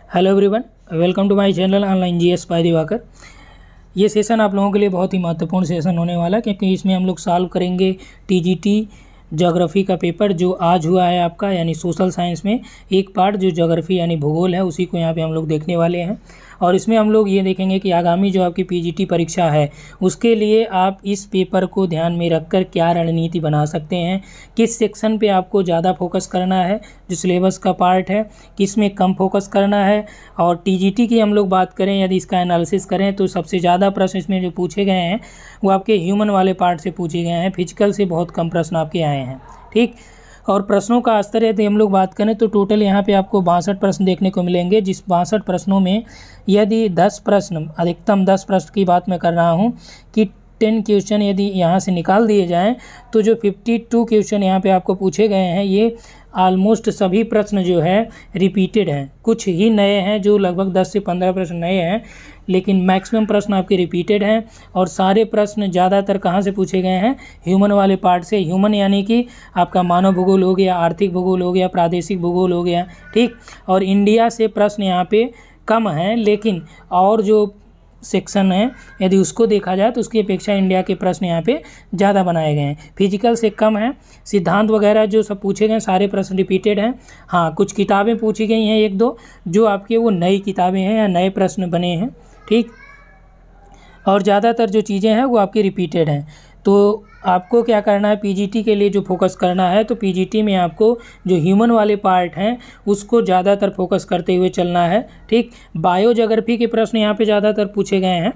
Hello everyone, welcome to my channel online GS by Divakar. ये session आप लोगों के लिए बहुत ही महत्वपूर्ण सेशन होने वाला है क्योंकि इसमें हम लोग सॉल्व करेंगे टीजीटी ज्योग्राफी का पेपर जो आज हुआ है आपका, यानी सोशल साइंस में एक पार्ट जो ज्योग्राफी यानी भूगोल है उसी को यहाँ पे हम लोग देखने वाले हैं। और इसमें हम लोग ये देखेंगे कि आगामी जो आपकी पीजीटी परीक्षा है उसके लिए आप इस पेपर को ध्यान में रखकर क्या रणनीति बना सकते हैं, किस सेक्शन पे आपको ज़्यादा फोकस करना है जो सिलेबस का पार्ट है, किस में कम फोकस करना है। और टीजीटी की हम लोग बात करें, यदि इसका एनालिसिस करें तो सबसे ज़्यादा प्रश्न इसमें जो पूछे गए हैं वो आपके ह्यूमन वाले पार्ट से पूछे गए हैं, फिजिकल से बहुत कम प्रश्न आपके आए हैं। ठीक, और प्रश्नों का स्तर यदि हम लोग बात करें तो टोटल यहाँ पे आपको 62 प्रश्न देखने को मिलेंगे, जिस 62 प्रश्नों में यदि 10 प्रश्न, अधिकतम 10 प्रश्न की बात मैं कर रहा हूँ कि 10 क्वेश्चन यदि यहाँ से निकाल दिए जाएं तो जो 52 क्वेश्चन यहाँ पे आपको पूछे गए हैं ये ऑलमोस्ट सभी प्रश्न जो है रिपीटेड हैं। कुछ ही नए हैं जो लगभग 10 से 15 प्रश्न नए हैं, लेकिन मैक्सिमम प्रश्न आपके रिपीटेड हैं। और सारे प्रश्न ज़्यादातर कहाँ से पूछे गए हैं? ह्यूमन वाले पार्ट से। ह्यूमन यानी कि आपका मानव भूगोल हो गया, आर्थिक भूगोल हो गया, प्रादेशिक भूगोल हो गया। ठीक, और इंडिया से प्रश्न यहाँ पे कम हैं, लेकिन और जो सेक्शन है यदि उसको देखा जाए तो उसकी अपेक्षा इंडिया के प्रश्न यहाँ पे ज़्यादा बनाए गए हैं। फिजिकल से कम है, सिद्धांत वगैरह जो सब पूछे गए सारे प्रश्न रिपीटेड हैं। हाँ, कुछ किताबें पूछी गई हैं एक दो जो आपके वो नई किताबें हैं या नए प्रश्न बने हैं। ठीक, और ज़्यादातर जो चीज़ें हैं वो आपकी रिपीटेड हैं। तो आपको क्या करना है, पीजीटी के लिए जो फोकस करना है तो पीजीटी में आपको जो ह्यूमन वाले पार्ट हैं उसको ज़्यादातर फोकस करते हुए चलना है। ठीक, बायो ज्योग्राफी के प्रश्न यहाँ पे ज़्यादातर पूछे गए हैं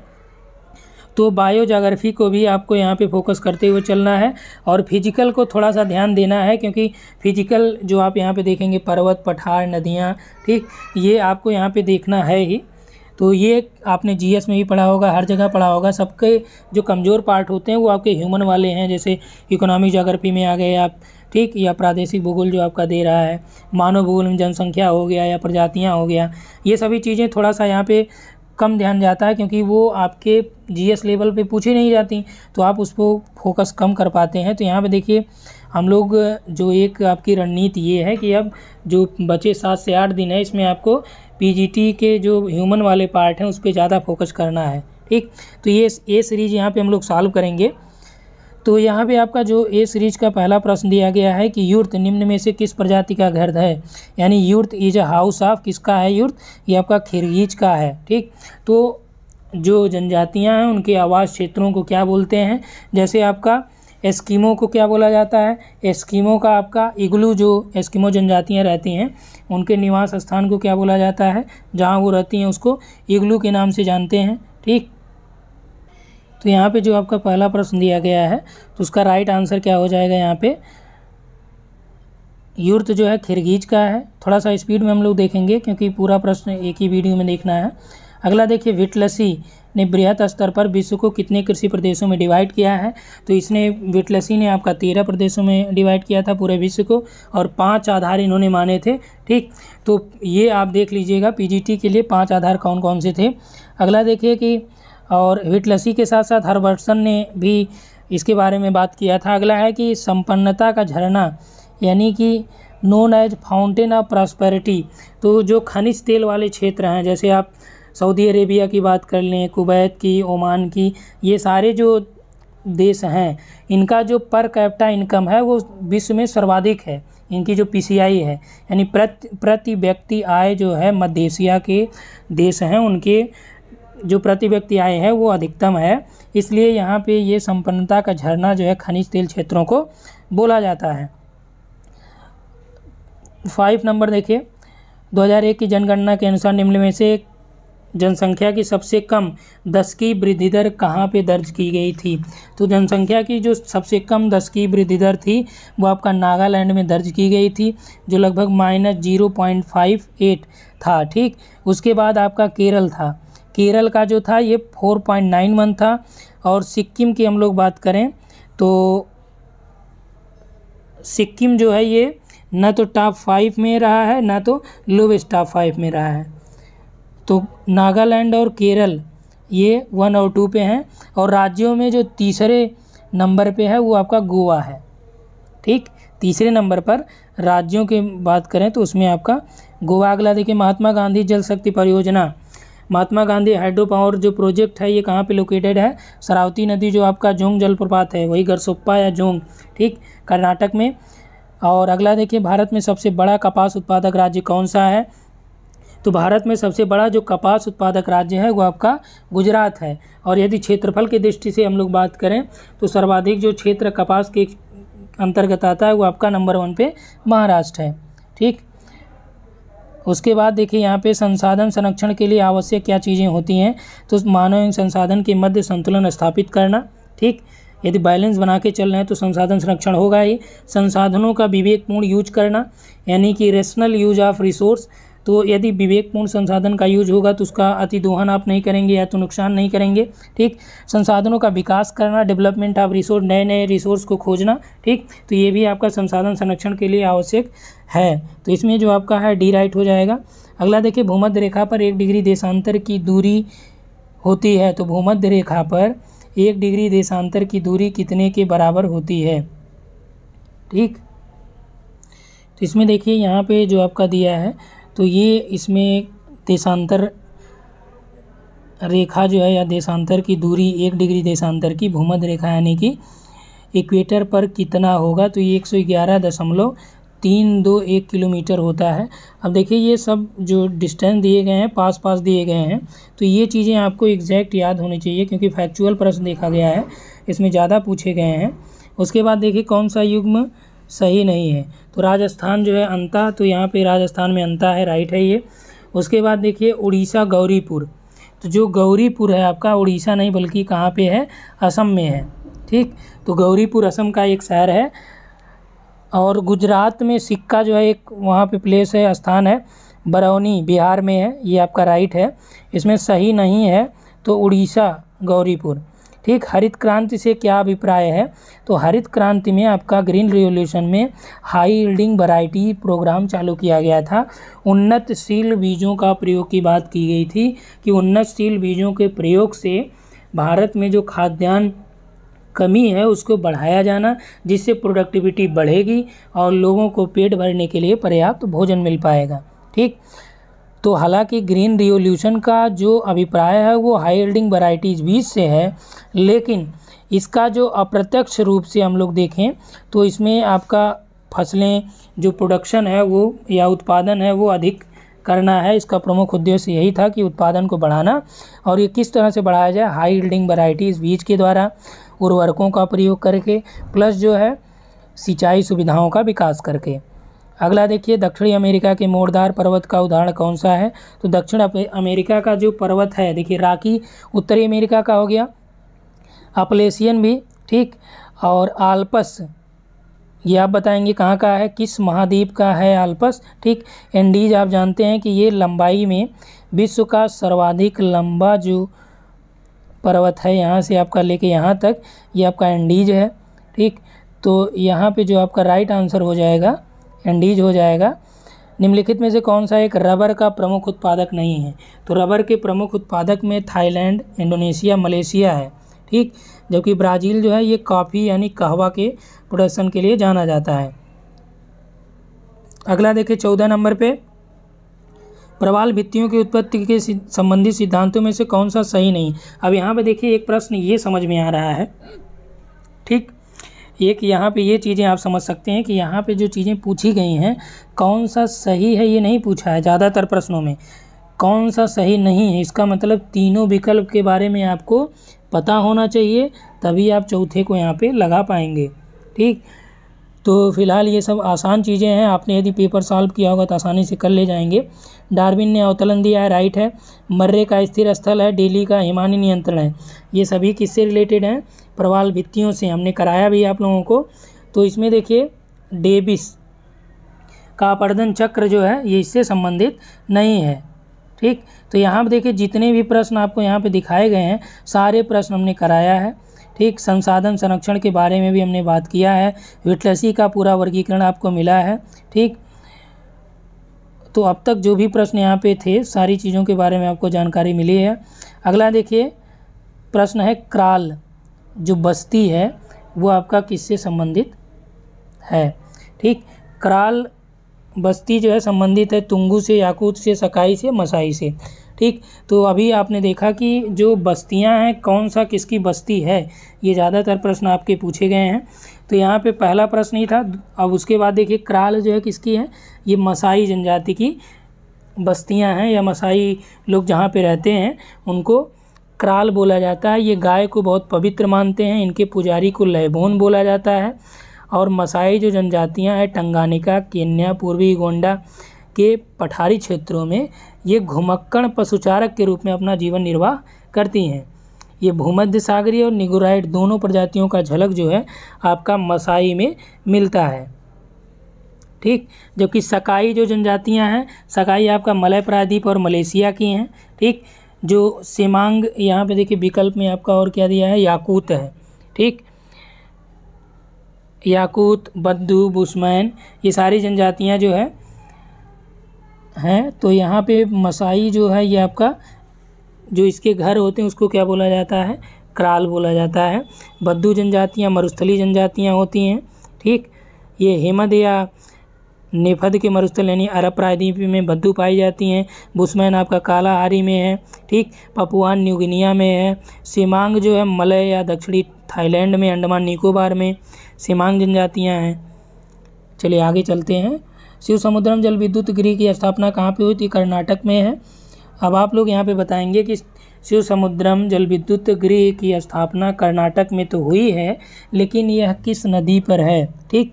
तो बायो ज्योग्राफी को भी आपको यहाँ पे फोकस करते हुए चलना है। और फिजिकल को थोड़ा सा ध्यान देना है क्योंकि फिजिकल जो आप यहाँ पे देखेंगे पर्वत, पठार, नदियाँ, ठीक, ये आपको यहाँ पे देखना है ही। तो ये आपने जीएस में भी पढ़ा होगा, हर जगह पढ़ा होगा। सबके जो कमज़ोर पार्ट होते हैं वो आपके ह्यूमन वाले हैं, जैसे इकोनॉमिक ज्योग्राफी में आ गए आप, ठीक, या प्रादेशिक भूगोल जो आपका दे रहा है, मानव भूगोल में जनसंख्या हो गया या प्रजातियां हो गया। ये सभी चीज़ें थोड़ा सा यहाँ पे कम ध्यान जाता है क्योंकि वो आपके जीएस लेवल पे पूछी नहीं जाती, तो आप उसको फोकस कम कर पाते हैं। तो यहाँ पे देखिए हम लोग जो एक आपकी रणनीति ये है कि अब जो बचे 7 से 8 दिन है इसमें आपको पीजीटी के जो ह्यूमन वाले पार्ट हैं उस पर ज़्यादा फोकस करना है। ठीक, तो ये ए सीरीज़ यहाँ पे हम लोग सॉल्व करेंगे। तो यहाँ पे आपका जो ए सीरीज का पहला प्रश्न दिया गया है कि यूर्त निम्न में से किस प्रजाति का घर है, यानी यूर्त इज अ हाउस ऑफ, किसका है यूर्त? ये आपका खिरगीज का है। ठीक, तो जो जनजातियाँ हैं उनके आवास क्षेत्रों को क्या बोलते हैं? जैसे आपका एस्किमो को क्या बोला जाता है? एस्किमो का आपका इग्लू, जो एस्किमो जनजातियाँ रहती हैं उनके निवास स्थान को क्या बोला जाता है? जहाँ वो रहती हैं उसको इग्लू के नाम से जानते हैं। ठीक, तो यहाँ पे जो आपका पहला प्रश्न दिया गया है तो उसका राइट आंसर क्या हो जाएगा? यहाँ पे यूर्त जो है खिरगीज का है। थोड़ा सा स्पीड में हम लोग देखेंगे क्योंकि पूरा प्रश्न एक ही वीडियो में देखना है। अगला देखिए, विटलसी ने बृहत स्तर पर विश्व को कितने कृषि प्रदेशों में डिवाइड किया है? तो इसने विटलसी ने आपका 13 प्रदेशों में डिवाइड किया था पूरे विश्व को, और 5 आधार इन्होंने माने थे। ठीक, तो ये आप देख लीजिएगा पीजीटी के लिए 5 आधार कौन कौन से थे। अगला देखिए कि और विटलसी के साथ साथ हर्बर्टसन ने भी इसके बारे में बात किया था। अगला है कि संपन्नता का झरना यानी कि known as fountain of prosperity, तो जो खनिज तेल वाले क्षेत्र हैं, जैसे आप सऊदी अरेबिया की बात कर लें, कुवैत की, ओमान की, ये सारे जो देश हैं इनका जो पर कैपिटा इनकम है वो विश्व में सर्वाधिक है। इनकी जो पीसीआई है यानी प्रति व्यक्ति आय जो है मध्य एशिया के देश हैं उनके जो प्रति व्यक्ति आय है वो अधिकतम है। इसलिए यहाँ पे ये संपन्नता का झरना जो है खनिज तेल क्षेत्रों को बोला जाता है। 5 नंबर देखिए, 2001 की जनगणना के अनुसार निम्न में से जनसंख्या की सबसे कम दशकीय वृद्धि दर कहाँ पे दर्ज की गई थी? तो जनसंख्या की जो सबसे कम दशकीय वृद्धि दर थी वो आपका नागालैंड में दर्ज की गई थी जो लगभग -0.58 था। ठीक, उसके बाद आपका केरल था, केरल का जो था ये 4.91 था। और सिक्किम की हम लोग बात करें तो सिक्किम जो है ये ना तो टॉप 5 में रहा है ना तो लोवेस्ट टॉप 5 में रहा है। तो नागालैंड और केरल ये 1 और 2 पे हैं। और राज्यों में जो तीसरे नंबर पे है वो आपका गोवा है। ठीक, तीसरे नंबर पर राज्यों की बात करें तो उसमें आपका गोवा। अगला देखिए महात्मा गांधी जल शक्ति परियोजना, महात्मा गांधी हाइड्रो पावर जो प्रोजेक्ट है ये कहाँ पे लोकेटेड है, शरावती नदी जो आपका जोंग जलप्रपात है वही गरसोप्पा या जोंग, ठीक, कर्नाटक में। और अगला देखिए भारत में सबसे बड़ा कपास उत्पादक राज्य कौन सा है, तो भारत में सबसे बड़ा जो कपास उत्पादक राज्य है वो आपका गुजरात है। और यदि क्षेत्रफल की दृष्टि से हम लोग बात करें तो सर्वाधिक जो क्षेत्र कपास के अंतर्गत आता है वो आपका नंबर 1 पे महाराष्ट्र है, ठीक। उसके बाद देखिए यहाँ पे संसाधन संरक्षण के लिए आवश्यक क्या चीज़ें होती हैं, तो मानव संसाधन के मध्य संतुलन स्थापित करना, ठीक। यदि बैलेंस बना के चल रहे हैं तो संसाधन संरक्षण होगा ही। संसाधनों का विवेकपूर्ण यूज करना, यानी कि रेशनल यूज ऑफ रिसोर्स, तो यदि विवेकपूर्ण संसाधन का यूज होगा तो उसका अति दोहन आप नहीं करेंगे या तो नुकसान नहीं करेंगे, ठीक। संसाधनों का विकास करना, डेवलपमेंट ऑफ रिसोर्स, नए नए रिसोर्स को खोजना, ठीक। तो ये भी आपका संसाधन संरक्षण के लिए आवश्यक है। तो इसमें जो आपका है डी राइट हो जाएगा। अगला देखिए भूमध्य रेखा पर 1 डिग्री देशांतर की दूरी होती है, तो भूमध्य रेखा पर 1 डिग्री देशांतर की दूरी कितने के बराबर होती है, ठीक। तो इसमें देखिए यहाँ पे जो आपका दिया है तो ये इसमें देशांतर रेखा जो है या देशांतर की दूरी 1 डिग्री देशांतर की भूमध्य रेखा यानी कि इक्वेटर पर कितना होगा, तो ये 111.321 किलोमीटर होता है। अब देखिए ये सब जो डिस्टेंस दिए गए हैं पास पास दिए गए हैं, तो ये चीज़ें आपको एग्जैक्ट याद होनी चाहिए क्योंकि फैक्चुअल प्रश्न देखा गया है, इसमें ज़्यादा पूछे गए हैं। उसके बाद देखिए कौन सा युग्म सही नहीं है, तो राजस्थान जो है अंता, तो यहाँ पे राजस्थान में अंता है, राइट है ये। उसके बाद देखिए उड़ीसा गौरीपुर, तो जो गौरीपुर है आपका उड़ीसा नहीं बल्कि कहाँ पे है, असम में है, ठीक। तो गौरीपुर असम का एक शहर है। और गुजरात में सिक्का जो है एक वहाँ पे प्लेस है, स्थान है, बरौनी बिहार में है, ये आपका राइट है। इसमें सही नहीं है तो उड़ीसा गौरीपुर, ठीक। हरित क्रांति से क्या अभिप्राय है, तो हरित क्रांति में आपका ग्रीन रिवोल्यूशन में हाई यील्डिंग वैरायटी प्रोग्राम चालू किया गया था। उन्नतशील बीजों का प्रयोग की बात की गई थी कि उन्नतशील बीजों के प्रयोग से भारत में जो खाद्यान्न कमी है उसको बढ़ाया जाना, जिससे प्रोडक्टिविटी बढ़ेगी और लोगों को पेट भरने के लिए पर्याप्त भोजन मिल पाएगा, ठीक। तो हालांकि ग्रीन रिवोल्यूशन का जो अभिप्राय है वो हाई यील्डिंग वैरायटीज बीज से है, लेकिन इसका जो अप्रत्यक्ष रूप से हम लोग देखें तो इसमें आपका फसलें जो प्रोडक्शन है वो या उत्पादन है वो अधिक करना है। इसका प्रमुख उद्देश्य यही था कि उत्पादन को बढ़ाना, और ये किस तरह से बढ़ाया जाए, हाई यील्डिंग वैरायटीज बीज के द्वारा, उर्वरकों का प्रयोग करके, प्लस जो है सिंचाई सुविधाओं का विकास करके। अगला देखिए दक्षिणी अमेरिका के मोड़दार पर्वत का उदाहरण कौन सा है, तो दक्षिण अमेरिका का जो पर्वत है देखिए रॉकी उत्तरी अमेरिका का हो गया, अपलेशियन भी, ठीक, और आल्प्स ये आप बताएंगे कहाँ का है, किस महाद्वीप का है आल्प्स, ठीक। एंडीज आप जानते हैं कि ये लंबाई में विश्व का सर्वाधिक लंबा जो पर्वत है, यहाँ से आपका लेके यहाँ तक ये आपका एंडीज है, ठीक। तो यहाँ पे जो आपका राइट आंसर हो जाएगा एंडीज हो जाएगा। निम्नलिखित में से कौन सा एक रबर का प्रमुख उत्पादक नहीं है, तो रबर के प्रमुख उत्पादक में थाईलैंड, इंडोनेशिया, मलेशिया है, ठीक। जबकि ब्राज़ील जो है ये कॉफ़ी यानी कहवा के प्रोडक्शन के लिए जाना जाता है। अगला देखिए 14 नंबर पे प्रवाल भित्तियों की उत्पत्ति के संबंधित सिद्धांतों में से कौन सा सही नहीं। अब यहाँ पे देखिए एक प्रश्न ये समझ में आ रहा है, ठीक। एक यहाँ पे ये चीज़ें आप समझ सकते हैं कि यहाँ पे जो चीज़ें पूछी गई हैं कौन सा सही है ये नहीं पूछा है, ज़्यादातर प्रश्नों में कौन सा सही नहीं है, इसका मतलब तीनों विकल्प के बारे में आपको पता होना चाहिए, तभी आप चौथे को यहाँ पे लगा पाएंगे, ठीक। तो फिलहाल ये सब आसान चीज़ें हैं, आपने यदि पेपर सॉल्व किया होगा तो आसानी से कर ले जाएंगे। डार्विन ने अवतलन दिया है, राइट है। मर्रे का स्थिर स्थल है, डेली का हिमानी नियंत्रण है, ये सभी किससे रिलेटेड हैं, प्रवाल भित्तियों से, हमने कराया भी आप लोगों को। तो इसमें देखिए डेविस का अपवर्तन चक्र जो है ये इससे संबंधित नहीं है, ठीक। तो यहाँ पर देखिए जितने भी प्रश्न आपको यहाँ पे दिखाए गए हैं सारे प्रश्न हमने कराया है, ठीक। संसाधन संरक्षण के बारे में भी हमने बात किया है, विटलसी का पूरा वर्गीकरण आपको मिला है, ठीक। तो अब तक जो भी प्रश्न यहाँ पे थे सारी चीज़ों के बारे में आपको जानकारी मिली है। अगला देखिए प्रश्न है क्राल जो बस्ती है वो आपका किससे संबंधित है, ठीक। क्राल बस्ती जो है संबंधित है तुंगू से, याकूत से, सकाई से, मसाई से। ठीक, तो अभी आपने देखा कि जो बस्तियां हैं कौन सा किसकी बस्ती है, ये ज़्यादातर प्रश्न आपके पूछे गए हैं। तो यहाँ पे पहला प्रश्न ही था। अब उसके बाद देखिए क्राल जो है किसकी है, ये मसाई जनजाति की बस्तियां हैं, या मसाई लोग जहाँ पे रहते हैं उनको क्राल बोला जाता है। ये गाय को बहुत पवित्र मानते हैं, इनके पुजारी को लयबोन बोला जाता है। और मसाई जो जनजातियां हैं टंगानिका, केन्या, पूर्वी गोंडा के पठारी क्षेत्रों में ये घुमक्कड़ पशुचारक के रूप में अपना जीवन निर्वाह करती हैं। ये भूमध्य सागरीय और निगोराइड दोनों प्रजातियों का झलक जो है आपका मसाई में मिलता है। ठीक, जबकि सकाई जो जनजातियां हैं, सकाई आपका मलय प्रायद्वीप और मलेशिया की हैं। ठीक, जो सेमांग, यहाँ पे देखिए विकल्प में आपका और क्या दिया है, याकूत है। ठीक, याकूत, बद्दू, बुशमैन, ये सारी जनजातियां जो हैं। तो यहाँ पे मसाई जो है ये आपका जो इसके घर होते हैं उसको क्या बोला जाता है, क्राल बोला जाता है। बद्दू जनजातियाँ मरुस्थलीय जनजातियाँ होती हैं। ठीक, ये हेमद या नेफद के मरुस्थल यानी अरब प्रायद्वीप में बद्दू पाई जाती हैं। बुशमैन आपका कालाहारी में है। ठीक, पपुआन न्यू गिनिया में है। सेमांग जो है मलय या दक्षिणी थाईलैंड में, अंडमान निकोबार में सेमांग जनजातियाँ हैं। चलिए आगे चलते हैं। शिव समुद्रम जल विद्युत गृह की स्थापना कहाँ पे हुई थी, कर्नाटक में है। अब आप लोग यहाँ पे बताएंगे कि शिव समुद्रम जल विद्युत गृह की स्थापना कर्नाटक में तो हुई है, लेकिन यह किस नदी पर है। ठीक,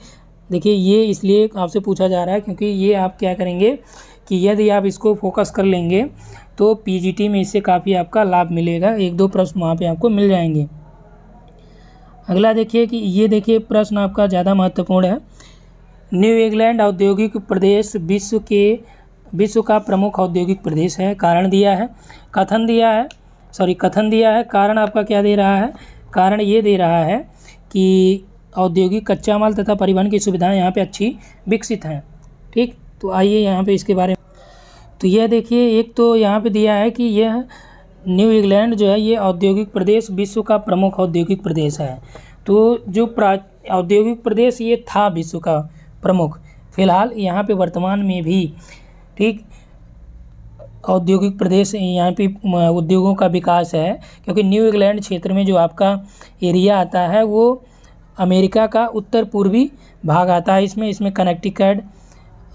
देखिए ये इसलिए आपसे पूछा जा रहा है क्योंकि ये आप क्या करेंगे कि यदि आप इसको फोकस कर लेंगे तो पीजीटी में इससे काफ़ी आपका लाभ मिलेगा। एक दो प्रश्न वहाँ पे आपको मिल जाएंगे। अगला देखिए कि ये देखिए प्रश्न आपका ज़्यादा महत्वपूर्ण है। न्यू इंग्लैंड औद्योगिक प्रदेश विश्व का प्रमुख औद्योगिक प्रदेश है। कारण दिया है, कथन दिया है। कारण आपका क्या दे रहा है, कारण ये दे रहा है कि औद्योगिक कच्चा माल तथा परिवहन की सुविधाएं यहाँ पे अच्छी विकसित हैं। ठीक, तो आइए यहाँ पे इसके बारे में, तो यह देखिए एक तो यहाँ पे दिया है कि यह न्यू इंग्लैंड जो है ये औद्योगिक प्रदेश विश्व का प्रमुख औद्योगिक प्रदेश है। तो जो औद्योगिक प्रदेश ये था विश्व का प्रमुख, फिलहाल यहाँ पे वर्तमान में भी ठीक औद्योगिक प्रदेश, यहाँ पे उद्योगों का विकास है। क्योंकि न्यू इंग्लैंड क्षेत्र में जो आपका एरिया आता है वो अमेरिका का उत्तर पूर्वी भाग आता है। इसमें Connecticut,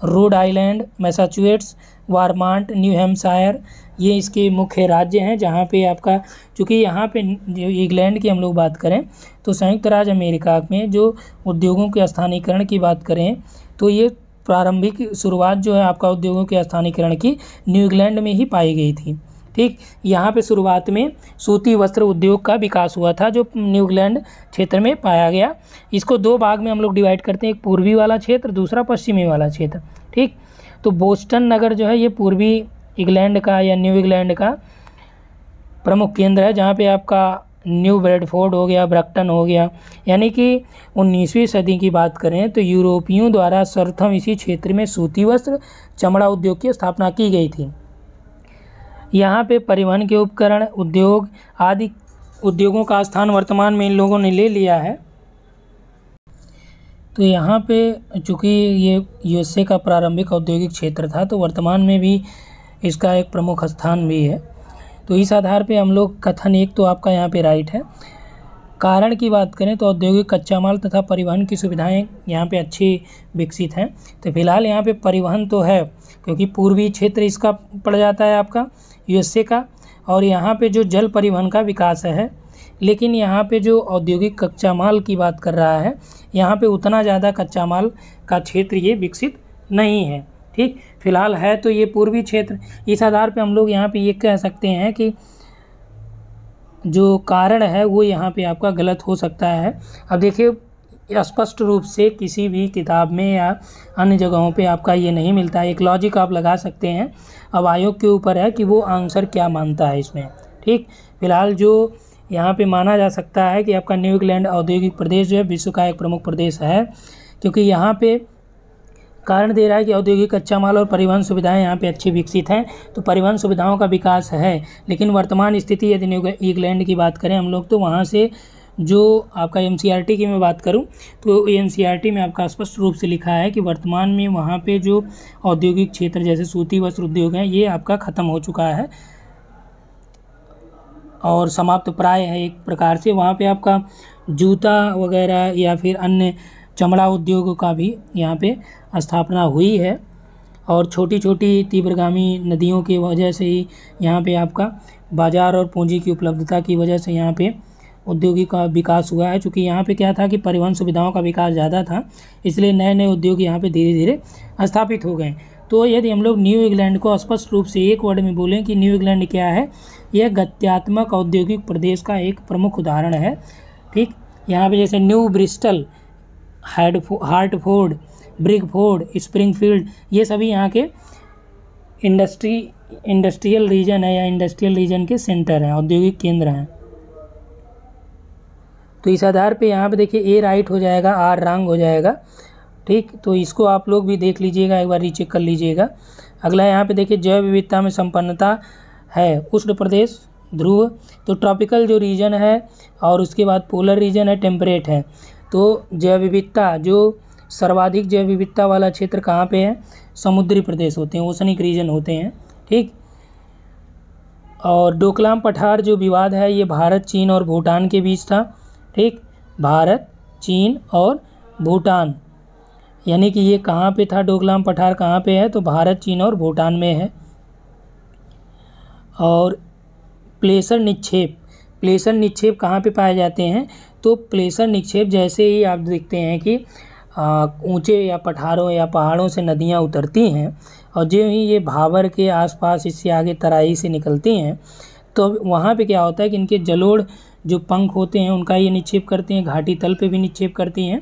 Rhode Island, Massachusetts, Vermont, New Hampshire ये इसके मुख्य राज्य हैं। जहाँ पे आपका चूँकि यहाँ पे इंग्लैंड की हम लोग बात करें तो संयुक्त राज्य अमेरिका में जो उद्योगों के स्थानीयकरण की बात करें तो ये प्रारंभिक शुरुआत जो है आपका उद्योगों के स्थानीयकरण की न्यू इंग्लैंड में ही पाई गई थी। ठीक, यहाँ पे शुरुआत में सूती वस्त्र उद्योग का विकास हुआ था जो न्यू इंग्लैंड क्षेत्र में पाया गया। इसको दो भाग में हम लोग डिवाइड करते हैं, एक पूर्वी वाला क्षेत्र, दूसरा पश्चिमी वाला क्षेत्र। ठीक, तो बोस्टन नगर जो है ये पूर्वी इंग्लैंड का या न्यू इंग्लैंड का प्रमुख केंद्र है, जहाँ पे आपका न्यू ब्रेडफोर्ड हो गया, ब्रैक्टन हो गया। यानी कि 19वीं सदी की बात करें तो यूरोपियों द्वारा सर्वप्रथम इसी क्षेत्र में सूती वस्त्र, चमड़ा उद्योग की स्थापना की गई थी। यहाँ पे परिवहन के उपकरण, उद्योग आदि उद्योगों का स्थान वर्तमान में इन लोगों ने ले लिया है। तो यहाँ पे चूँकि ये यूएसए का प्रारंभिक औद्योगिक क्षेत्र था तो वर्तमान में भी इसका एक प्रमुख स्थान भी है। तो इस आधार पे हम लोग कथन एक तो आपका यहाँ पे राइट है। कारण की बात करें तो औद्योगिक कच्चा माल तथा परिवहन की सुविधाएं यहाँ पे अच्छी विकसित हैं। तो फिलहाल यहाँ पे परिवहन तो है क्योंकि पूर्वी क्षेत्र इसका पड़ जाता है आपका यूएसए का, और यहाँ पे जो जल परिवहन का विकास है। लेकिन यहाँ पे जो औद्योगिक कच्चा माल की बात कर रहा है यहाँ पे उतना ज़्यादा कच्चा माल का क्षेत्र ये विकसित नहीं है। ठीक, फिलहाल है तो ये पूर्वी क्षेत्र। इस आधार पे हम लोग यहाँ पे ये कह सकते हैं कि जो कारण है वो यहाँ पे आपका गलत हो सकता है। अब देखिए स्पष्ट रूप से किसी भी किताब में या अन्य जगहों पे आपका ये नहीं मिलता है। एक लॉजिक आप लगा सकते हैं, अब आयोग के ऊपर है कि वो आंसर क्या मानता है इसमें। ठीक, फिलहाल जो यहाँ पे माना जा सकता है कि आपका न्यू इंग्लैंड औद्योगिक प्रदेश जो है विश्व का एक प्रमुख प्रदेश है, क्योंकि यहाँ पे कारण दे रहा है कि औद्योगिक कच्चा माल और परिवहन सुविधाएं यहाँ पे अच्छी विकसित हैं। तो परिवहन सुविधाओं का विकास है, लेकिन वर्तमान स्थिति यदि न्यू इंग्लैंड की बात करें हम लोग तो वहाँ से जो आपका एनसीईआरटी की मैं बात करूं तो एनसीईआरटी में आपका स्पष्ट रूप से लिखा है कि वर्तमान में वहाँ पे जो औद्योगिक क्षेत्र जैसे सूती वस्त्र उद्योग है ये आपका ख़त्म हो चुका है और समाप्त प्राय है एक प्रकार से। वहाँ पे आपका जूता वगैरह या फिर अन्य चमड़ा उद्योगों का भी यहाँ पे स्थापना हुई है और छोटी छोटी तीव्रगामी नदियों की वजह से ही यहाँ पे आपका बाज़ार और पूंजी की उपलब्धता की वजह से यहाँ पे औद्योगिक का विकास हुआ है। चूँकि यहाँ पे क्या था कि परिवहन सुविधाओं का विकास ज़्यादा था, इसलिए नए नए उद्योग यहाँ पे धीरे धीरे स्थापित हो गए। तो यदि हम लोग न्यू इंग्लैंड को स्पष्ट रूप से एक वर्ड में बोलें कि न्यू इंग्लैंड क्या है, यह गत्यात्मक औद्योगिक प्रदेश का एक प्रमुख उदाहरण है। ठीक, यहाँ पे जैसे न्यू ब्रिस्टल, हार्टफोर्ड, ब्रिकफोर्ड, स्प्रिंगफील्ड, ये सभी यहाँ के इंडस्ट्रियल रीजन है या इंडस्ट्रियल रीजन के सेंटर हैं, औद्योगिक केंद्र हैं। तो इस आधार पे यहाँ पे देखिए ए राइट हो जाएगा, आर रॉन्ग हो जाएगा। ठीक, तो इसको आप लोग भी देख लीजिएगा, एक बार रीचेक कर लीजिएगा। अगला यहाँ पे देखिए जैव विविधता में संपन्नता है, उष्ण प्रदेश, ध्रुव, तो ट्रॉपिकल जो रीजन है और उसके बाद पोलर रीजन है, टेम्परेट है। तो जैव विविधता, जो सर्वाधिक जैव विविधता वाला क्षेत्र कहाँ पे है, समुद्री प्रदेश होते हैं, ओशनिक रीजन होते हैं। ठीक, और डोकलाम पठार जो विवाद है ये भारत, चीन और भूटान के बीच था। ठीक, भारत, चीन और भूटान, यानी कि ये कहाँ पे था, डोकलाम पठार कहाँ पे है, तो भारत, चीन और भूटान में है। और प्लेसर निक्षेप कहाँ पे पाए जाते हैं, तो प्लेसर निक्षेप जैसे ही आप देखते हैं कि ऊंचे या पठारों या पहाड़ों से नदियाँ उतरती हैं और जो ही ये भाबर के आसपास इससे आगे तराई से निकलती हैं, तो वहाँ पे क्या होता है कि इनके जलोढ़ जो पंख होते हैं उनका ये निक्षेप करते हैं, घाटी तल पे भी निक्षेप करती हैं,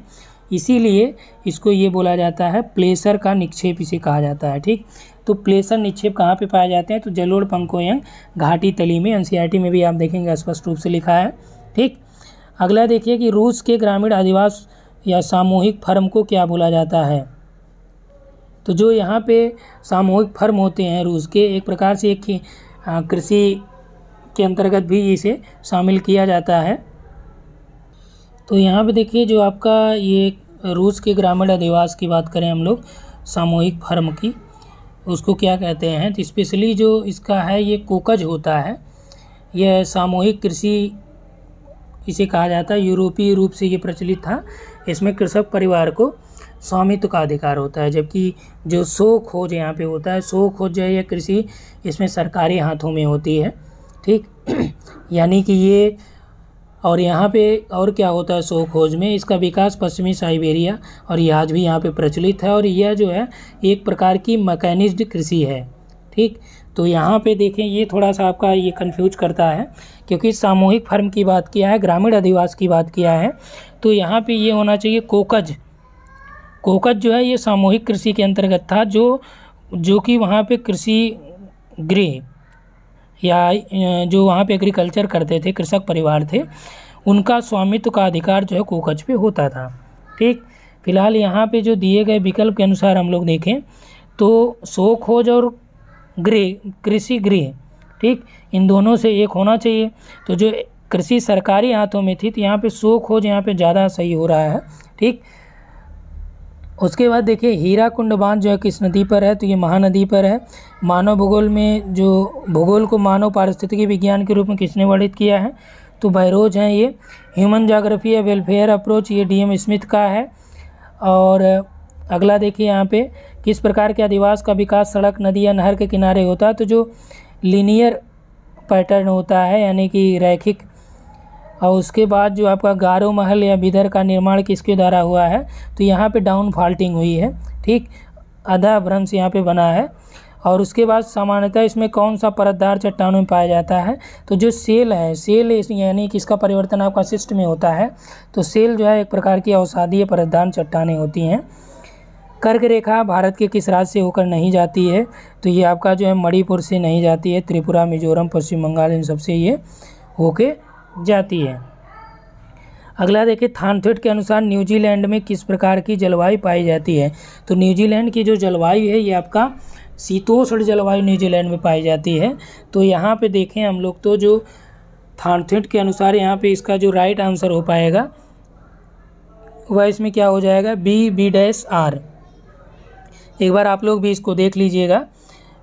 इसीलिए इसको ये बोला जाता है प्लेसर का निक्षेप, इसे कहा जाता है। ठीक, तो प्लेसर निक्षेप कहाँ पे पाए जाते हैं, तो जलोढ़ पंखों या घाटी तली में, एनसीईआरटी में भी आप देखेंगे स्पष्ट रूप से लिखा है। ठीक, अगला देखिए कि रूस के ग्रामीण आदिवास या सामूहिक फर्म को क्या बोला जाता है। तो जो यहाँ पे सामूहिक फर्म होते हैं रूस के, एक प्रकार से एक कृषि के अंतर्गत भी इसे शामिल किया जाता है। तो यहाँ पे देखिए जो आपका ये रूस के ग्रामीण अधिवास की बात करें हम लोग, सामूहिक फर्म की, उसको क्या कहते हैं, तो स्पेशली जो इसका है ये कोकज होता है, यह सामूहिक कृषि इसे कहा जाता है। यूरोपीय रूप से ये प्रचलित था। इसमें कृषक परिवार को स्वामित्व का अधिकार होता है, जबकि जो सो खोज यहाँ पे होता है, सो खोज जो है ये कृषि इसमें सरकारी हाथों में होती है। ठीक, यानी कि ये, और यहाँ पे और क्या होता है सो खोज में, इसका विकास पश्चिमी साइबेरिया और ये आज भी यहाँ पे प्रचलित है और यह जो है एक प्रकार की मैकेनिज्ड कृषि है। ठीक, तो यहाँ पे देखें ये थोड़ा सा आपका ये कंफ्यूज करता है, क्योंकि सामूहिक फर्म की बात किया है, ग्रामीण अधिवास की बात किया है, तो यहाँ पे ये होना चाहिए कोकज जो है ये सामूहिक कृषि के अंतर्गत था, जो कि वहाँ पे कृषि गृह या जो वहाँ पे एग्रीकल्चर करते थे, कृषक परिवार थे, उनका स्वामित्व का अधिकार जो है कोकज पे होता था। ठीक, फिलहाल यहाँ पे जो दिए गए विकल्प के अनुसार हम लोग देखें तो सो खोज और गृह, कृषि गृह, ठीक, इन दोनों से एक होना चाहिए। तो जो कृषि सरकारी हाथों में थी, तो यहाँ पे सो खोज यहाँ पे ज़्यादा सही हो रहा है। ठीक, उसके बाद देखिए हीराकुंड बांध जो है किस नदी पर है, तो ये महानदी पर है। मानव भूगोल में जो भूगोल को मानव पारिस्थितिकी विज्ञान के रूप में किसने वर्णित किया है, तो बैरोज हैं ये। ह्यूमन ज्योग्राफी या वेलफेयर अप्रोच ये डीएम स्मिथ का है। और अगला देखिए यहाँ पे किस प्रकार के अधिवास का विकास सड़क, नदी या नहर के किनारे होता है, तो जो लीनियर पैटर्न होता है यानी कि रैखिक। और उसके बाद जो आपका गारो महल या बिदर का निर्माण किसके द्वारा हुआ है, तो यहाँ पे डाउन फॉल्टिंग हुई है। ठीक, आधा भ्रंश यहाँ पे बना है। और उसके बाद सामान्यतः इसमें कौन सा परतदार चट्टानों में पाया जाता है, तो जो सेल है, सेल यानी कि इसका परिवर्तन आपका शिस्ट में होता है, तो सेल जो है एक प्रकार की अवसादीय परतदार चट्टानें होती हैं। कर्क रेखा भारत के किस राज्य से होकर नहीं जाती है, तो ये आपका जो है मणिपुर से नहीं जाती है, त्रिपुरा, मिजोरम, पश्चिम बंगाल, इन सबसे ये होके जाती है। अगला देखिए थानथेट के अनुसार न्यूजीलैंड में किस प्रकार की जलवायु पाई जाती है, तो न्यूजीलैंड की जो जलवायु है ये आपका शीतोष्ण जलवायु न्यूजीलैंड में पाई जाती है। तो यहाँ पे देखें हम लोग तो जो थानथेट के अनुसार यहाँ पे इसका जो राइट आंसर हो पाएगा वह इसमें क्या हो जाएगा, B-R। एक बार आप लोग भी इसको देख लीजिएगा।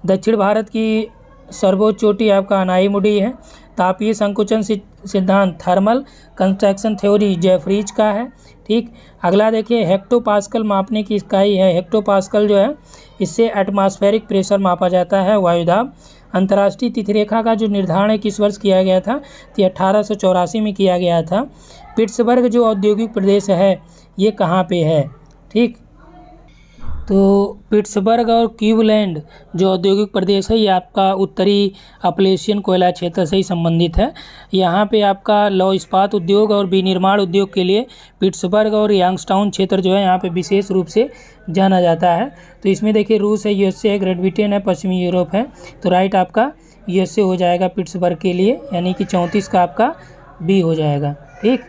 दक्षिण भारत की सर्वोच्च चोटी आपका अनाईमुडी है। तापीय संकुचन सिद्धांत थर्मल कंस्ट्रक्शन थ्योरी जेफरीज का है। ठीक, अगला देखिए हेक्टोपास्कल मापने की इकाई है। हेक्टोपास्कल जो है इससे एटमॉस्फेरिक प्रेशर मापा जाता है, वायुदाब। अंतर्राष्ट्रीय तिथिरेखा का जो निर्धारण किस वर्ष किया गया था, तो 1884 में किया गया था। पिट्सबर्ग जो औद्योगिक प्रदेश है ये कहाँ पे है। ठीक, तो पिट्सबर्ग और क्लीवलैंड जो औद्योगिक प्रदेश है ये आपका उत्तरी अपलेशियन कोयला क्षेत्र से ही संबंधित है। यहाँ पे आपका लौह इस्पात उद्योग और विनिर्माण उद्योग के लिए पिट्सबर्ग और यंगस्टाउन क्षेत्र जो है यहाँ पे विशेष रूप से जाना जाता है। तो इसमें देखिए रूस है, USA है, ग्रेट ब्रिटेन है, पश्चिमी यूरोप है। तो राइट आपका USA हो जाएगा पिट्सबर्ग के लिए, यानी कि 34 का आपका B हो जाएगा। ठीक,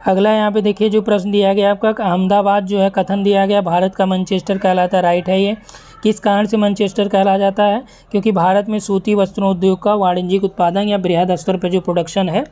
अगला यहाँ पे देखिए जो प्रश्न दिया गया आपका, अहमदाबाद जो है कथन दिया गया भारत का मैनचेस्टर कहलाता है। राइट है ये। किस कारण से मैनचेस्टर कहला जाता है, क्योंकि भारत में सूती वस्त्रों उद्योग का वाणिज्यिक उत्पादन या बृहद स्तर पर जो प्रोडक्शन है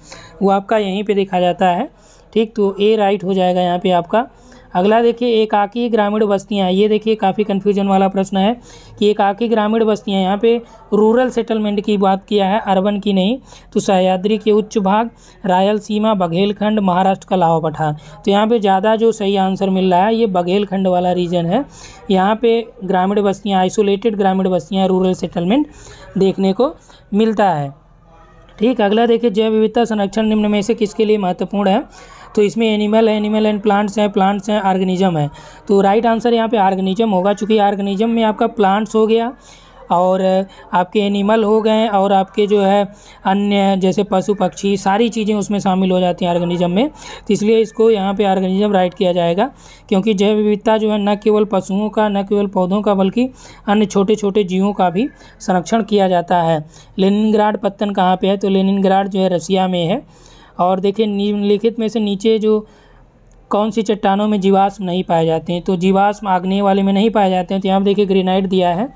वो आपका यहीं पे देखा जाता है। ठीक, तो A राइट हो जाएगा यहाँ पे आपका। अगला देखिए एकाकी ग्रामीण बस्तियाँ, ये देखिए काफ़ी कन्फ्यूजन वाला प्रश्न है कि एकाकी ग्रामीण बस्तियाँ, यहाँ पे रूरल सेटलमेंट की बात किया है, अर्बन की नहीं। तो सह्याद्री के उच्च भाग, रायलसीमा, बघेलखंड, महाराष्ट्र का लावा पठार। तो यहाँ पे ज़्यादा जो सही आंसर मिल रहा है ये बघेलखंड वाला रीजन है। यहाँ पे ग्रामीण बस्तियाँ, आइसोलेटेड ग्रामीण बस्तियाँ, रूरल सेटलमेंट देखने को मिलता है। ठीक, अगला देखिए जैव विविधता संरक्षण निम्न में से किसके लिए महत्वपूर्ण है। तो इसमें एनिमल है, एनिमल एंड प्लांट्स हैं, ऑर्गेनिज्म है। तो राइट आंसर यहाँ पे ऑर्गेनिज्म होगा, चूँकि ऑर्गेनिज्म में आपका प्लांट्स हो गया और आपके एनिमल हो गए और आपके जो है अन्य जैसे पशु पक्षी सारी चीज़ें उसमें शामिल हो जाती हैं ऑर्गेनिज्म में। तो इसलिए इसको यहाँ पे ऑर्गेनिज्म राइट किया जाएगा, क्योंकि जैव विविधता जो है न केवल पशुओं का, न केवल पौधों का, बल्कि अन्य छोटे छोटे जीवों का भी संरक्षण किया जाता है। लेनिनग्राड पत्तन कहाँ पे है, तो लेनिनग्राड जो है रसिया में है। और देखिए निम्नलिखित में से नीचे जो कौन सी चट्टानों में जीवाश्म नहीं पाए जाते हैं, तो जीवाश्म आग्नेय वाले में नहीं पाए जाते हैं। तो यहाँ पर देखिए ग्रेनाइट दिया है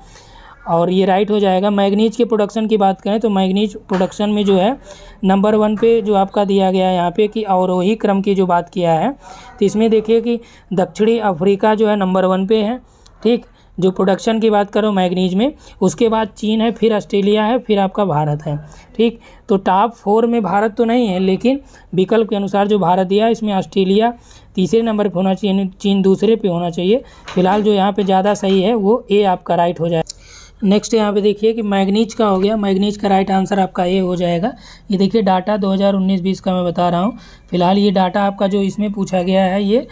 और ये राइट हो जाएगा। मैग्नीज के प्रोडक्शन की बात करें तो मैग्नीज प्रोडक्शन में जो है नंबर 1 पे जो आपका दिया गया है यहाँ पे कि अवरोही क्रम की जो बात किया है, तो इसमें देखिए कि दक्षिणी अफ्रीका जो है नंबर 1 पे है। ठीक, जो प्रोडक्शन की बात करो मैग्नीज में, उसके बाद चीन है, फिर ऑस्ट्रेलिया है, फिर आपका भारत है। ठीक, तो टॉप 4 में भारत तो नहीं है, लेकिन विकल्प के अनुसार जो भारत दिया है इसमें ऑस्ट्रेलिया तीसरे नंबर पे होना चाहिए, चीन दूसरे पे होना चाहिए। फिलहाल जो यहाँ पे ज़्यादा सही है वो A आपका राइट हो जाए। नेक्स्ट यहाँ पे देखिए कि मैग्नीज का हो गया, मैग्नीज का राइट आंसर आपका A हो जाएगा। ये देखिए डाटा 2019-20 का मैं बता रहा हूँ। फिलहाल ये डाटा आपका जो इसमें पूछा गया है ये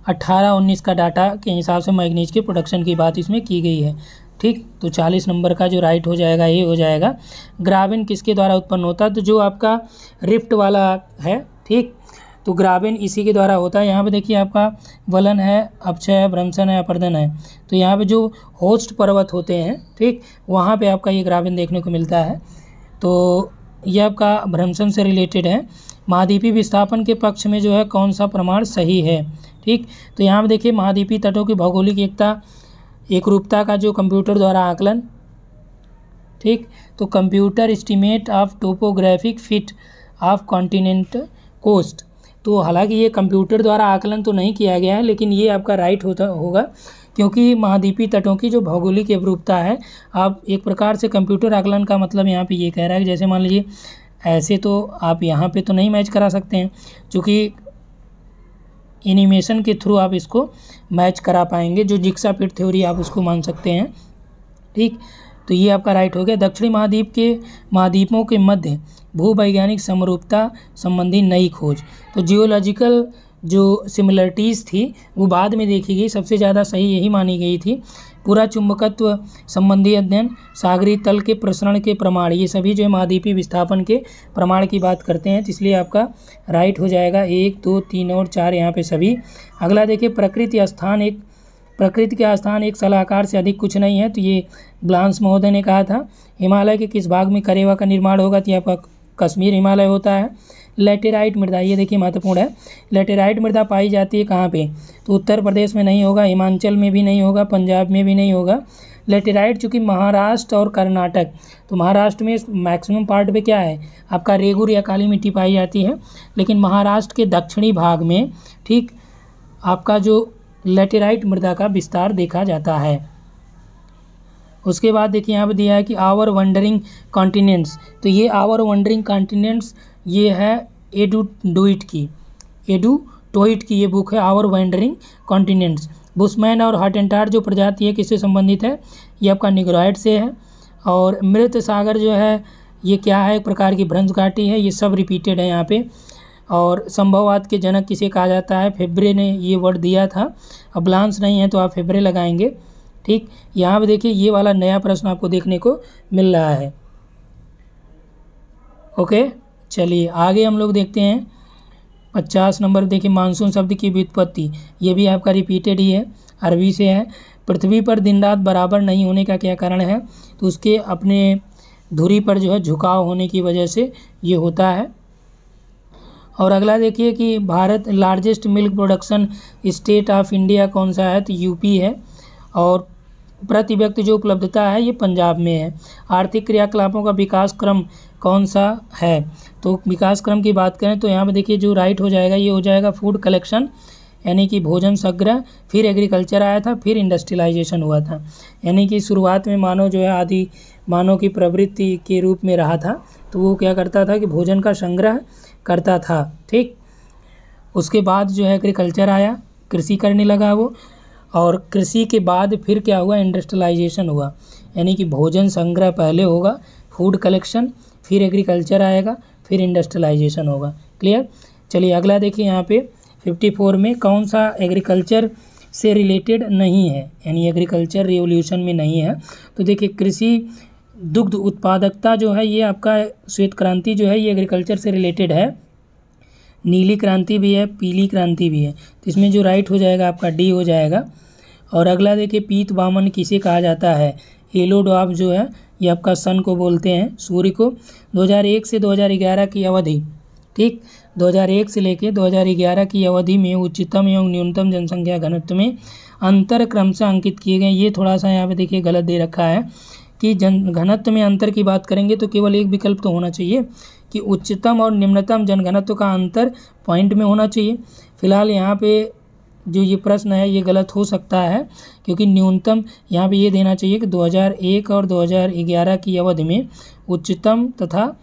18-19 का डाटा के हिसाब से मैग्नीज के प्रोडक्शन की बात इसमें की गई है। ठीक, तो 40 नंबर का जो राइट हो जाएगा A हो जाएगा। ग्राविन किसके द्वारा उत्पन्न होता है, तो जो आपका रिफ्ट वाला है। ठीक, तो ग्राविन इसी के द्वारा होता है। यहाँ पे देखिए आपका वलन है, अपक्षय है, भ्रंशन है, अपर्दन है। तो यहाँ पे जो होस्ट पर्वत होते हैं, ठीक, वहाँ पे आपका ये ग्राविन देखने को मिलता है। तो ये आपका भ्रंशन से रिलेटेड है। महाद्वीपीय विस्थापन के पक्ष में जो है कौन सा प्रमाण सही है। ठीक, तो यहाँ पे देखिए महाद्वीपीय तटों की भौगोलिक एकरूपता का जो कंप्यूटर द्वारा आकलन। ठीक, तो computer estimate of topographic fit of continent coast. तो हालांकि ये कंप्यूटर द्वारा आकलन तो नहीं किया गया है, लेकिन ये आपका राइट होगा, क्योंकि महाद्वीपीय तटों की जो भौगोलिक एकरूपता है, आप एक प्रकार से कंप्यूटर आकलन का मतलब यहाँ पे ये कह रहा है कि जैसे मान लीजिए ऐसे तो आप यहाँ पे तो नहीं मैच करा सकते हैं, क्योंकि एनिमेशन के थ्रू आप इसको मैच करा पाएंगे, जो जिक्सा फिट थ्योरी आप उसको मान सकते हैं। ठीक, तो ये आपका राइट हो गया। दक्षिणी महाद्वीपों के मध्य भूवैज्ञानिक समरूपता संबंधी नई खोज। तो जियोलॉजिकल जो सिमिलरिटीज़ थी वो बाद में देखी गई, सबसे ज़्यादा सही यही मानी गई थी। पूरा चुंबकत्व संबंधी अध्ययन, सागरी तल के प्रसरण के प्रमाण, ये सभी जो है महाद्वीपीय विस्थापन के प्रमाण की बात करते हैं। तो इसलिए आपका राइट हो जाएगा 1, 2, 3 और 4 यहाँ पे सभी। अगला देखिए प्रकृति के स्थान एक सलाहकार से अधिक कुछ नहीं है। तो ये ब्लांस महोदय ने कहा था। हिमालय के किस भाग में करेवा का निर्माण होगा, तो यहाँ पर कश्मीर हिमालय होता है। लेटेराइट मृदा, ये देखिए महत्वपूर्ण है। लेटेराइट मृदा पाई जाती है कहाँ पे, तो उत्तर प्रदेश में नहीं होगा, हिमाचल में भी नहीं होगा, पंजाब में भी नहीं होगा, लेटेराइट चूँकि महाराष्ट्र और कर्नाटक, तो महाराष्ट्र में मैक्सिमम पार्ट पे क्या है आपका रेगुर या काली मिट्टी पाई जाती है, लेकिन महाराष्ट्र के दक्षिणी भाग में ठीक आपका जो लेटेराइट मृदा का विस्तार देखा जाता है। उसके बाद देखिए यहाँ पे दिया है कि आवर वंडरिंग कॉन्टिनेंट्स, तो ये आवर वंडरिंग कॉन्टिनेंट्स ये है एडुटोइट की ये बुक है, आवर वंडरिंग कॉन्टिनेंट्स। बुशमैन और हॉटेंटॉट जो प्रजाति है किससे संबंधित है, ये आपका निग्रोइड से है। और मृत सागर जो है ये क्या है, एक प्रकार की भ्रंश घाटी है, ये सब रिपीटेड है यहाँ पे। और संभववाद के जनक किसे कहा जाता है, फेब्रे ने ये वर्ड दिया था, अब ब्लांस नहीं है तो आप फेब्रे लगाएंगे। ठीक, यहाँ पे देखिए ये वाला नया प्रश्न आपको देखने को मिल रहा है। ओके, चलिए आगे हम लोग देखते हैं 50 नंबर। देखिए मानसून शब्द की व्युत्पत्ति, ये भी आपका रिपीटेड ही है, अरबी से है। पृथ्वी पर दिन रात बराबर नहीं होने का क्या कारण है, तो उसके अपने धुरी पर जो है झुकाव होने की वजह से ये होता है। और अगला देखिए कि Bharat largest milk production state of India कौन सा है, तो यूपी है। और प्रति व्यक्ति जो उपलब्धता है ये पंजाब में है। आर्थिक क्रियाकलापों का विकास क्रम कौन सा है, तो विकास क्रम की बात करें तो यहाँ पे देखिए जो राइट हो जाएगा ये हो जाएगा फूड कलेक्शन, यानी कि भोजन संग्रह, फिर एग्रीकल्चर आया था, फिर इंडस्ट्रियलाइजेशन हुआ था। यानी कि शुरुआत में मानव जो है आदि मानव की प्रवृत्ति के रूप में रहा था, तो वो क्या करता था कि भोजन का संग्रह करता था। ठीक, उसके बाद जो है एग्रीकल्चर आया, कृषि करने लगा वो, और कृषि के बाद फिर क्या हुआ, इंडस्ट्रियलाइजेशन हुआ। यानी कि भोजन संग्रह पहले होगा, फूड कलेक्शन, फिर एग्रीकल्चर आएगा, फिर इंडस्ट्रियलाइजेशन होगा। क्लियर। चलिए अगला देखिए यहाँ पे 54 में कौन सा एग्रीकल्चर से रिलेटेड नहीं है, यानी एग्रीकल्चर रिवोल्यूशन में नहीं है। तो देखिए कृषि दुग्ध उत्पादकता जो है ये आपका श्वेत क्रांति जो है ये एग्रीकल्चर से रिलेटेड है। नीली क्रांति भी है, पीली क्रांति भी है, तो इसमें जो राइट हो जाएगा आपका डी हो जाएगा। और अगला देखिए पीत वामन किसे कहा जाता है, येलो ड्वार्फ जो है ये आपका सन को बोलते हैं, सूर्य को। 2001 से 2011 की अवधि, ठीक 2001 से लेकर 2011 की अवधि में उच्चतम एवं न्यूनतम जनसंख्या घनत्व में अंतर क्रमशः अंकित किए गए। ये थोड़ा सा यहाँ पे देखिए गलत दे रखा है कि घनत्व में अंतर की बात करेंगे तो केवल एक विकल्प तो होना चाहिए कि उच्चतम और निम्नतम जनघनत्व का अंतर पॉइंट में होना चाहिए। फिलहाल यहाँ पे जो ये प्रश्न है ये गलत हो सकता है, क्योंकि न्यूनतम यहाँ पे ये देना चाहिए कि 2001 और 2011 की अवधि में उच्चतम तथा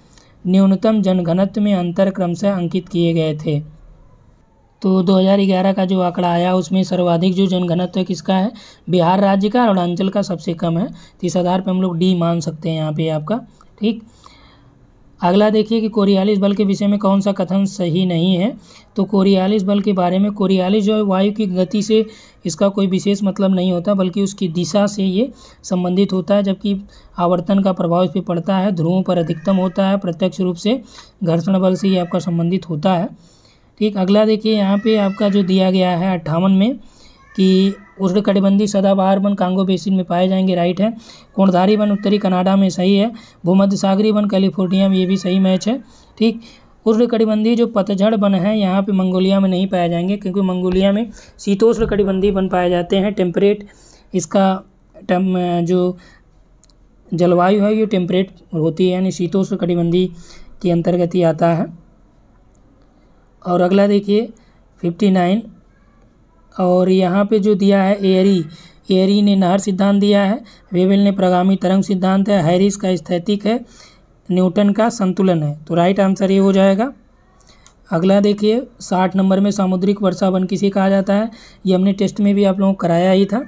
न्यूनतम जनघनत्व में अंतर क्रमशः अंकित किए गए थे। तो 2011 का जो आंकड़ा आया उसमें सर्वाधिक जो जनघनत्व है किसका है, बिहार राज्य का, और अरुणाचल का सबसे कम है। तो इस आधार पर हम लोग डी मान सकते हैं यहाँ पे आपका। ठीक, अगला देखिए कि कोरियालिस बल के विषय में कौन सा कथन सही नहीं है। तो कोरियालिस बल के बारे में, कोरियालिस जो है वायु की गति से इसका कोई विशेष मतलब नहीं होता, बल्कि उसकी दिशा से ये संबंधित होता है, जबकि आवर्तन का प्रभाव इस पर पड़ता है, ध्रुवों पर अधिकतम होता है, प्रत्यक्ष रूप से घर्षण बल से ये आपका संबंधित होता है। ठीक, अगला देखिए यहाँ पे आपका जो दिया गया है 58 में कि उष्णकटिबंधीय सदाबहार वन कांगो बेसिन में पाए जाएंगे, राइट है। कोणधारी वन उत्तरी कनाडा में सही है। भूमध्य सागरीय वन कैलिफोर्निया में, ये भी सही मैच है। ठीक, उष्णकटिबंधीय जो पतझड़ वन है यहाँ पे मंगोलिया में नहीं पाए जाएंगे, क्योंकि मंगोलिया में शीतोष्णकटिबंधीय वन पाए जाते हैं, टेम्परेट, इसका जो जलवायु है ये टेम्परेट होती है, यानी शीतोष्णकटिबंधीय के अंतर्गत ही आता है। और अगला देखिए 59, और यहाँ पे जो दिया है एयरी ने नहर सिद्धांत दिया है, वेबल ने प्रगामी तरंग सिद्धांत है, हैरिस का स्थैतिक है, न्यूटन का संतुलन है। तो राइट आंसर ये हो जाएगा। अगला देखिए 60 नंबर में सामुद्रिक वर्षा वन किसे कहा जाता है, ये हमने टेस्ट में भी आप लोगों को कराया ही था।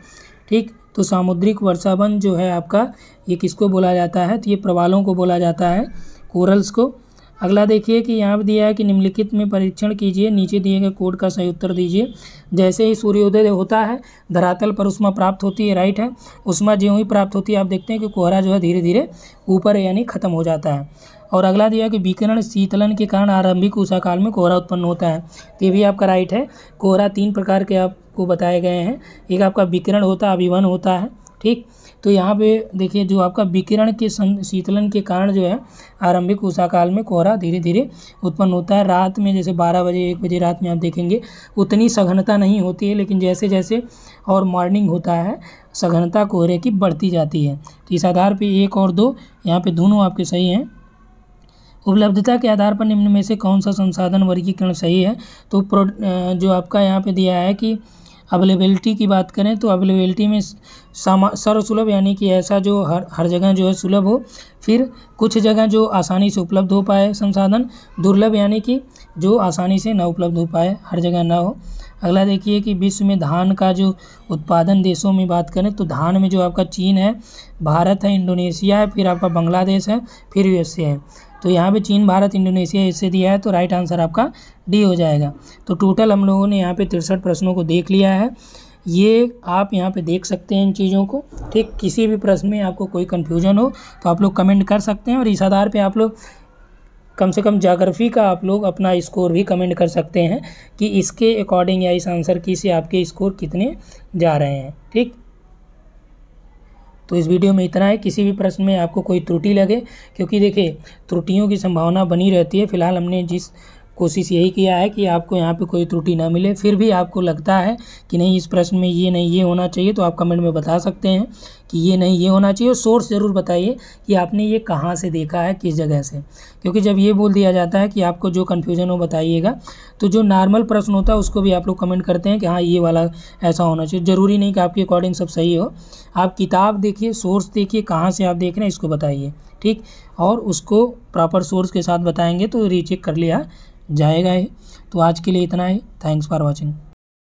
ठीक, तो सामुद्रिक वर्षा वन जो है आपका ये किसको बोला जाता है, तो ये प्रवालों को बोला जाता है, कोरल्स को। अगला देखिए कि यहाँ पर दिया है कि निम्नलिखित में परीक्षण कीजिए, नीचे दिए गए कोड का सही उत्तर दीजिए। जैसे ही सूर्योदय होता है धरातल पर उष्मा प्राप्त होती है, राइट है। उष्मा ज्यों ही प्राप्त होती है आप देखते हैं कि कोहरा जो है धीरे धीरे ऊपर यानी खत्म हो जाता है। और अगला दिया कि विकिरण शीतलन के कारण आरंभिक उषा काल में कोहरा उत्पन्न होता है, तो ये भी आपका राइट है। कोहरा 3 प्रकार के आपको बताए गए हैं, एक आपका विकिरण होता है, अभिवन होता है, ठीक। तो यहाँ पे देखिए जो आपका विकिरण के शीतलन के कारण जो है आरंभिक उषा काल में कोहरा धीरे धीरे उत्पन्न होता है। रात में जैसे 12 बजे 1 बजे रात में आप देखेंगे उतनी सघनता नहीं होती है, लेकिन जैसे जैसे और मॉर्निंग होता है सघनता कोहरे की बढ़ती जाती है। तो इस आधार पे 1 और 2 यहाँ पे दोनों आपके सही हैं। उपलब्धता के आधार पर निम्न में से कौन सा संसाधन वर्गीकरण सही है? तो जो आपका यहाँ पे दिया है कि अवेलेबिलिटी की बात करें तो अवेलेबिलिटी में सर्वसुलभ यानी कि ऐसा जो हर जगह जो है सुलभ हो, फिर कुछ जगह जो आसानी से उपलब्ध हो पाए संसाधन, दुर्लभ यानी कि जो आसानी से ना उपलब्ध हो पाए, हर जगह ना हो। अगला देखिए कि विश्व में धान का जो उत्पादन देशों में बात करें तो धान में जो आपका चीन है, भारत है, इंडोनेशिया है, फिर आपका बांग्लादेश है, फिर यूएसए है। तो यहाँ पे चीन, भारत, इंडोनेशिया इससे दिया है, तो राइट आंसर आपका डी हो जाएगा। तो टोटल हम लोगों ने यहाँ पे 63 प्रश्नों को देख लिया है। ये आप यहाँ पे देख सकते हैं इन चीज़ों को, ठीक। किसी भी प्रश्न में आपको कोई कन्फ्यूजन हो तो आप लोग कमेंट कर सकते हैं, और इस आधार पे आप लोग कम से कम ज्योग्राफी का आप लोग अपना स्कोर भी कमेंट कर सकते हैं कि इसके अकॉर्डिंग या इस आंसर की से आपके स्कोर कितने जा रहे हैं, ठीक। तो इस वीडियो में इतना है। किसी भी प्रश्न में आपको कोई त्रुटि लगे, क्योंकि देखिए त्रुटियों की संभावना बनी रहती है, फिलहाल हमने जिस कोशिश यही किया है कि आपको यहाँ पे कोई त्रुटि ना मिले, फिर भी आपको लगता है कि नहीं इस प्रश्न में ये नहीं ये होना चाहिए, तो आप कमेंट में बता सकते हैं कि ये नहीं ये होना चाहिए। सोर्स ज़रूर बताइए कि आपने ये कहाँ से देखा है, किस जगह से, क्योंकि जब ये बोल दिया जाता है कि आपको जो कन्फ्यूजन हो बताइएगा, तो जो नॉर्मल प्रश्न होता है उसको भी आप लोग कमेंट करते हैं कि हाँ ये वाला ऐसा होना चाहिए। ज़रूरी नहीं कि आपके अकॉर्डिंग सब सही हो। आप किताब देखिए, सोर्स देखिए, कहाँ से आप देख रहे हैं इसको बताइए, ठीक। और उसको प्रॉपर सोर्स के साथ बताएंगे तो रीचेक कर लिया जाएगा। तो आज के लिए इतना ही। Thanks for watching.